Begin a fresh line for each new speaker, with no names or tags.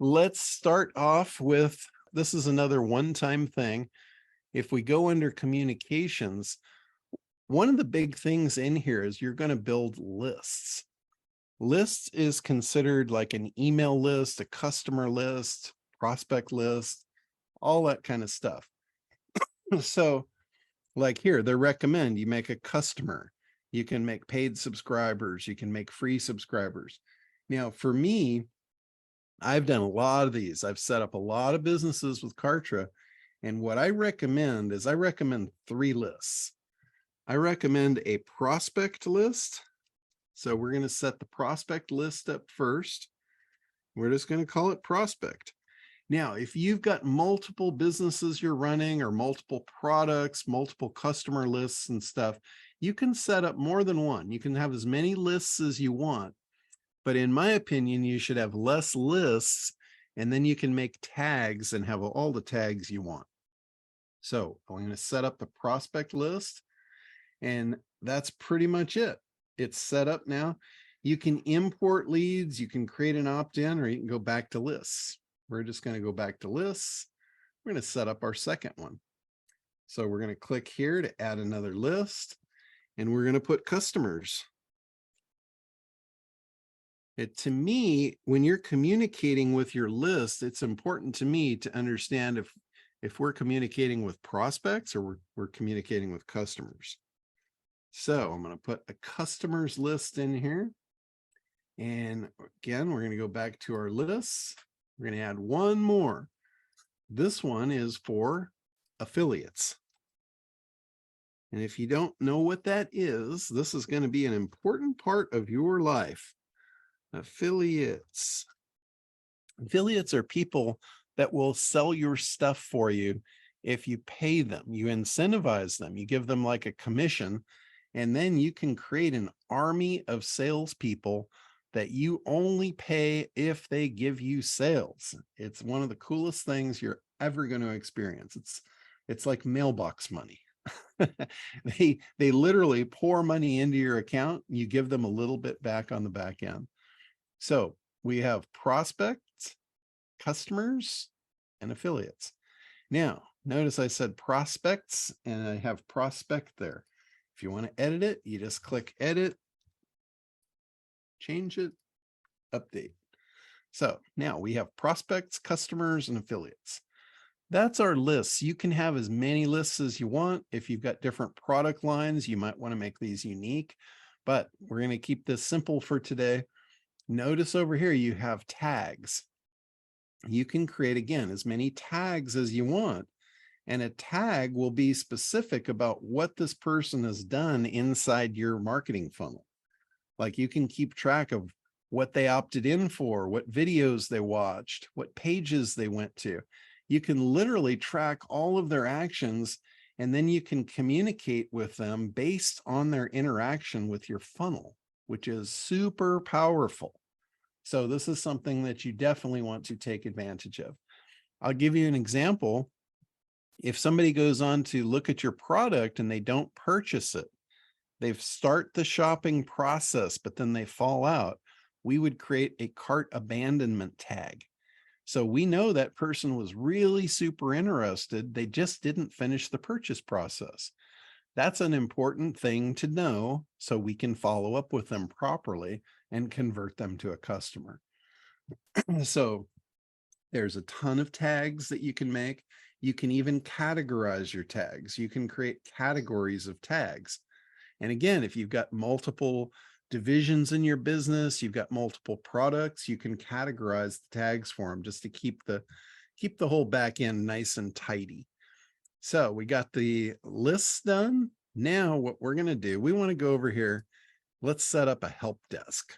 let's start off with, this is another one-time thing. If we go under communications, one of the big things in here is you're going to build lists. Lists is considered like an email list, a customer list, prospect list, all that kind of stuff. So like here, they recommend you make a customer. You can make paid subscribers. You can make free subscribers. Now, for me, I've done a lot of these. I've set up a lot of businesses with Kartra. And what I recommend is I recommend 3 lists. I recommend a prospect list. So we're going to set the prospect list up first. We're just going to call it prospect. Now, if you've got multiple businesses you're running or multiple products, multiple customer lists and stuff, you can set up more than one. You can have as many lists as you want. But in my opinion, you should have less lists, and then you can make tags and have all the tags you want. So I'm going to set up the prospect list, and that's pretty much it. It's set up now. You can import leads, you can create an opt-in, or you can go back to lists. We're just going to go back to lists. We're going to set up our second one. So we're going to click here to add another list, and we're going to put customers. To me, when you're communicating with your list, it's important to me to understand if we're communicating with prospects or we're communicating with customers. So I'm going to put a customers list in here. And again, we're going to go back to our lists. We're going to add one more. This one is for affiliates. And if you don't know what that is, this is going to be an important part of your life. Affiliates. Affiliates are people that will sell your stuff for you if you pay them. You incentivize them. You give them like a commission, and then you can create an army of salespeople that you only pay if they give you sales. It's one of the coolest things you're ever going to experience. It's like mailbox money. They literally pour money into your account. You give them a little bit back on the back end. So we have prospects, customers, and affiliates. Now, notice I said prospects and I have prospect there. If you want to edit it, you just click edit, change it, update. So now we have prospects, customers, and affiliates. That's our lists. You can have as many lists as you want. If you've got different product lines, you might want to make these unique, but we're going to keep this simple for today. Notice over here, you have tags. You can create, again, as many tags as you want. And a tag will be specific about what this person has done inside your marketing funnel. Like you can keep track of what they opted in for, what videos they watched, what pages they went to. You can literally track all of their actions, and then you can communicate with them based on their interaction with your funnel, which is super powerful. So this is something that you definitely want to take advantage of. I'll give you an example. If somebody goes on to look at your product and they don't purchase it, they start the shopping process, but then they fall out, we would create a cart abandonment tag. So we know that person was really super interested. They just didn't finish the purchase process. That's an important thing to know so we can follow up with them properly and convert them to a customer. So there's a ton of tags that you can make. You can even categorize your tags. You can create categories of tags. And again, if you've got multiple divisions in your business, you've got multiple products, you can categorize the tags for them just to keep the whole back end nice and tidy. So we got the lists done. Now what we're going to do, we want to go over here. Let's set up a help desk.